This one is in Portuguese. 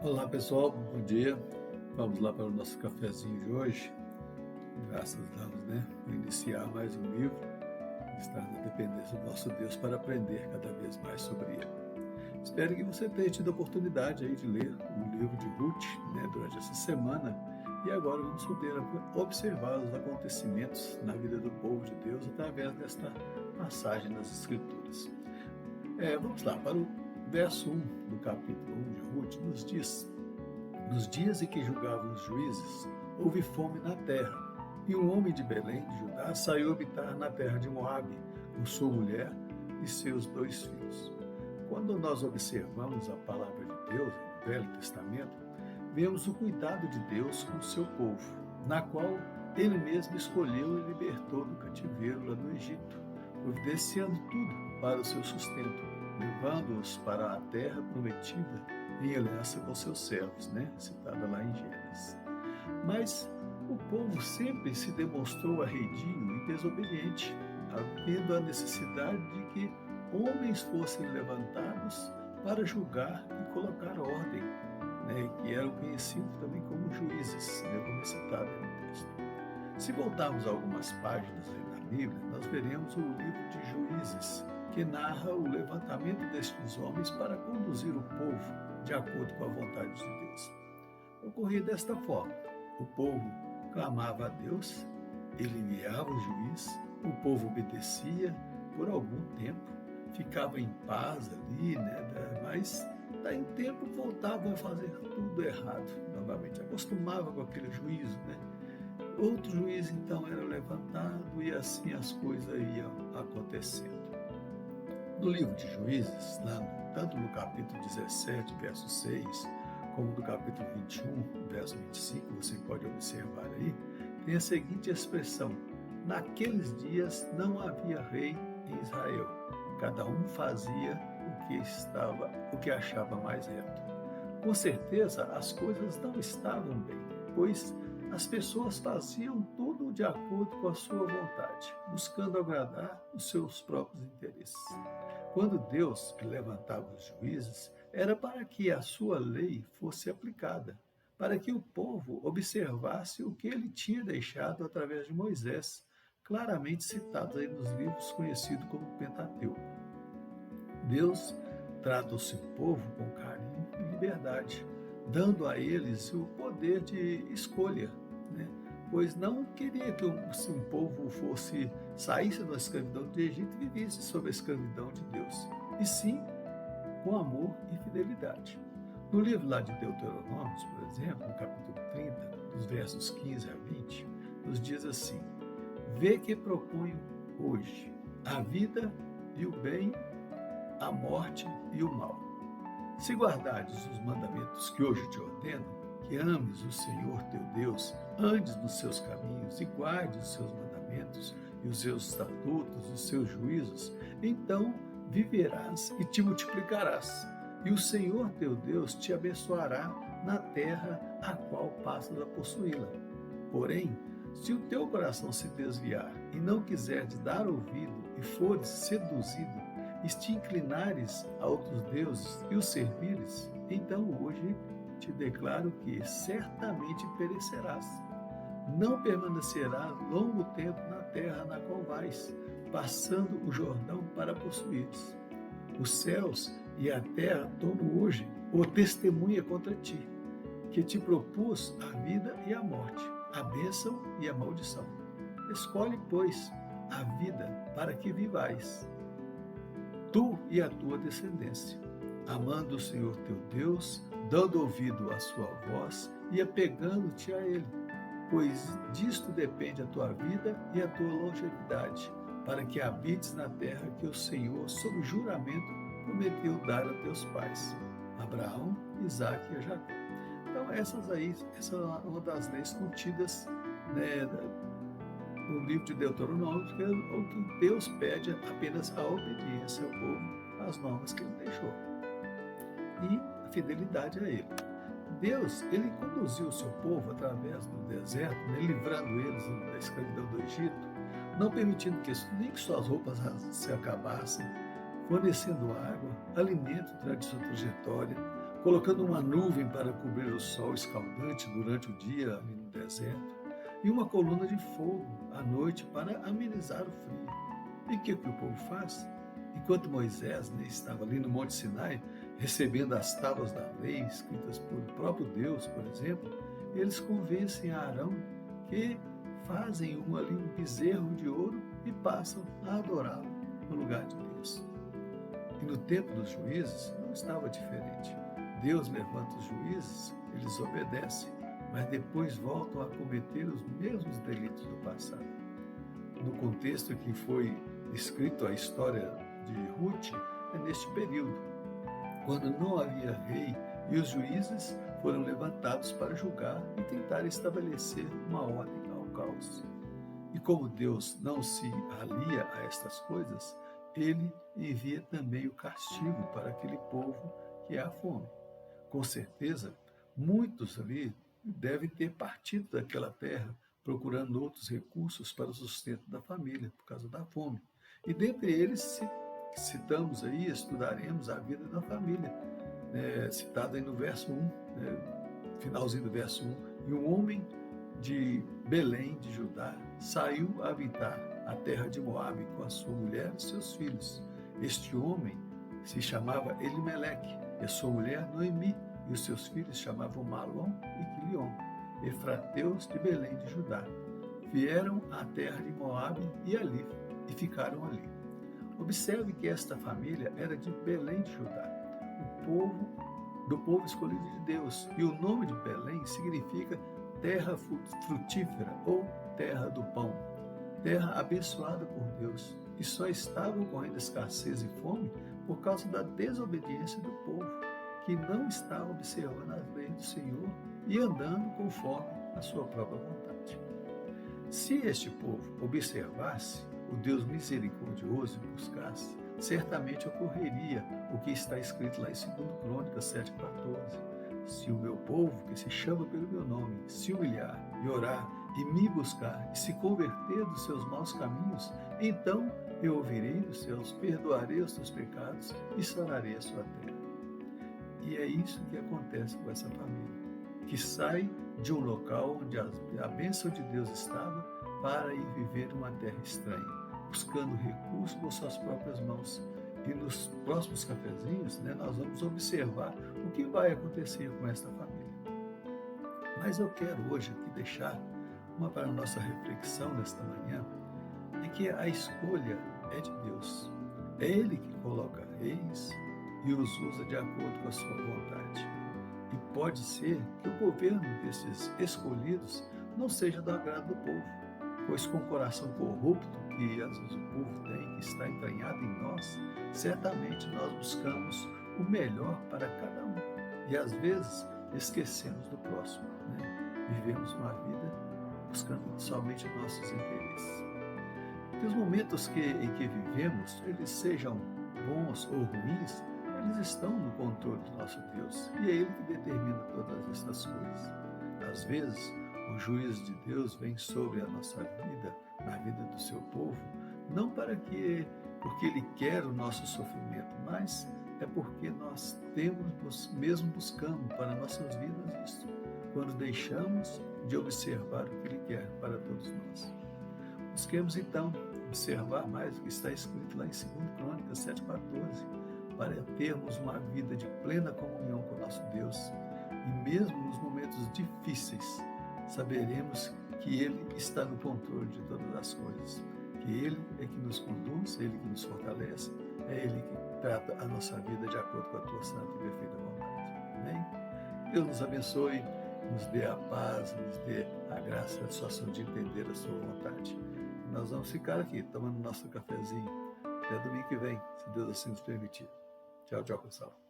Olá pessoal, bom dia. Vamos lá para o nosso cafezinho de hoje. Graças a Deus, né? Vou iniciar mais um livro. Estar na dependência do nosso Deus para aprender cada vez mais sobre ele. Espero que você tenha tido a oportunidade aí de ler o livro de Ruth, né, durante essa semana. E agora vamos poder observar os acontecimentos na vida do povo de Deus através desta passagem das Escrituras. Vamos lá, para o verso 1 do capítulo 1 de Ruth, nos diz: Nos dias em que julgavam os juízes, houve fome na terra, e um homem de Belém, de Judá, saiu habitar na terra de Moabe, com sua mulher e seus 2 filhos. Quando nós observamos a palavra de Deus no Velho Testamento, vemos o cuidado de Deus com o seu povo, na qual ele mesmo escolheu e libertou do cativeiro lá no Egito, providenciando tudo para o seu sustento, levando-os para a terra prometida em aliança com seus servos, né? Citada lá em Gênesis. Mas o povo sempre se demonstrou arredio e desobediente, havendo a necessidade de que homens fossem levantados para julgar e colocar ordem, né? Que eram conhecidos também como juízes, né? Como citado no texto. Se voltarmos a algumas páginas aí na Bíblia, nós veremos o livro de Juízes, que narra o levantamento destes homens para conduzir o povo de acordo com a vontade de Deus. Ocorria desta forma: o povo clamava a Deus, ele enviava o juiz, o povo obedecia por algum tempo, ficava em paz ali, né? Mas daí em tempo voltavam a fazer tudo errado novamente, acostumava com aquele juízo, né? Outro juiz então era levantado e assim as coisas iam acontecendo. No livro de Juízes, tanto no capítulo 17, verso 6, como no capítulo 21, verso 25, você pode observar aí, tem a seguinte expressão: naqueles dias não havia rei em Israel, cada um fazia o que achava mais reto. Com certeza as coisas não estavam bem, pois as pessoas faziam tudo de acordo com a sua vontade, buscando agradar os seus próprios interesses. Quando Deus levantava os juízes, era para que a sua lei fosse aplicada, para que o povo observasse o que ele tinha deixado através de Moisés, claramente citados aí nos livros conhecidos como Pentateuco. Deus trata o seu povo com carinho e liberdade, dando a eles o poder de escolha, né? Pois não queria que um povo saísse da escravidão do Egito e vivesse sob a escravidão de Deus, e sim com amor e fidelidade. No livro lá de Deuteronômio, por exemplo, no capítulo 30, dos versos 15 a 20, nos diz assim: Vê que proponho hoje a vida e o bem, a morte e o mal. Se guardares os mandamentos que hoje te ordeno, que ames o Senhor teu Deus, andes nos seus caminhos e guardes os seus mandamentos e os seus estatutos, os seus juízos, então viverás e te multiplicarás, e o Senhor teu Deus te abençoará na terra a qual passas a possuí-la. Porém, se o teu coração se desviar e não quiseres dar ouvido e fores seduzido, e te inclinares a outros deuses e os servires, então hoje te declaro que certamente perecerás. Não permanecerás longo tempo na terra na qual vais, passando o Jordão para possuires. Os céus e a terra tomo hoje o testemunha contra ti, que te propus a vida e a morte, a bênção e a maldição. Escolhe, pois, a vida para que vivais, tu e a tua descendência, amando o Senhor teu Deus, dando ouvido à sua voz e apegando-te a Ele, pois disto depende a tua vida e a tua longevidade, para que habites na terra que o Senhor, sob juramento, prometeu dar a teus pais, Abraão, Isaque e Jacó. Então essa é uma das leis contidas, né, no livro de Deuteronômio, que é o que Deus pede apenas a obediência ao povo às normas que ele deixou e a fidelidade a ele. Deus, ele conduziu o seu povo através do deserto, né, livrando eles da escravidão do Egito, não permitindo que nem que suas roupas se acabassem, fornecendo água, alimento durante sua trajetória, colocando uma nuvem para cobrir o sol escaldante durante o dia ali no deserto, e uma coluna de fogo à noite para amenizar o frio. E o que o povo faz? Enquanto Moisés, né, estava ali no Monte Sinai, recebendo as tábuas da lei, escritas por o próprio Deus, por exemplo, eles convencem a Arão que fazem um bezerro de ouro e passam a adorá-lo no lugar de Deus. E no tempo dos juízes não estava diferente. Deus levanta os juízes, eles obedecem, mas depois voltam a cometer os mesmos delitos do passado. No contexto que foi escrito a história de Ruth, é neste período, quando não havia rei e os juízes foram levantados para julgar e tentar estabelecer uma ordem ao caos. E como Deus não se alia a estas coisas, ele envia também o castigo para aquele povo que é a fome. Com certeza, muitos ali devem ter partido daquela terra procurando outros recursos para o sustento da família por causa da fome. E dentre eles citamos aí, estudaremos a vida da família, citada aí no verso 1, finalzinho do verso 1. E um homem de Belém, de Judá, saiu a habitar a terra de Moabe com a sua mulher e seus filhos. Este homem se chamava Elimeleque, e a sua mulher Noemi, e os seus filhos chamavam Malom e Quilion, efrateus de Belém de Judá. Vieram à terra de Moabe e ficaram ali. Observe que esta família era de Belém de Judá, do povo escolhido de Deus. E o nome de Belém significa terra frutífera ou terra do pão, terra abençoada por Deus. E só estavam correndo escassez e fome por causa da desobediência do povo, que não estava observando as leis do Senhor e andando conforme a sua própria vontade. Se este povo observasse o Deus misericordioso e buscasse, certamente ocorreria o que está escrito lá em 2 Crônicas 7,14. Se o meu povo, que se chama pelo meu nome, se humilhar e orar e me buscar e se converter dos seus maus caminhos, então eu ouvirei dos céus, perdoarei os teus pecados e sararei a sua terra. E é isso que acontece com essa família, que sai de um local onde a bênção de Deus estava para ir viver uma terra estranha, buscando recursos com suas próprias mãos. E nos próximos cafezinhos, nós vamos observar o que vai acontecer com esta família. Mas eu quero hoje aqui deixar uma para a nossa reflexão nesta manhã, é que a escolha é de Deus. É Ele que coloca reis e os usa de acordo com a sua vontade. E pode ser que o governo desses escolhidos não seja do agrado do povo, pois com o coração corrupto que às vezes o povo tem, que está entranhado em nós, certamente nós buscamos o melhor para cada um. E às vezes esquecemos do próximo, Vivemos uma vida buscando somente nossos interesses. E os momentos em que vivemos, eles sejam bons ou ruins, eles estão no controle do nosso Deus. E é Ele que determina todas estas coisas. Às vezes, o juízo de Deus vem sobre a nossa vida, na vida do seu povo, não porque Ele quer o nosso sofrimento, mas é porque nós mesmo buscando para nossas vidas isso, quando deixamos de observar o que Ele quer para todos nós. Busquemos então observar mais o que está escrito lá em 2 Crônicas 7,14, para termos uma vida de plena comunhão com o nosso Deus. E mesmo nos momentos difíceis, saberemos que Ele está no controle de todas as coisas, que Ele é que nos conduz, Ele que nos fortalece, é Ele que trata a nossa vida de acordo com a tua santa e perfeita vontade. Amém? Deus nos abençoe, nos dê a paz, nos dê a graça, a satisfação de entender a sua vontade. E nós vamos ficar aqui tomando nosso cafezinho até domingo que vem, se Deus assim nos permitir. Tchau, tchau, pessoal.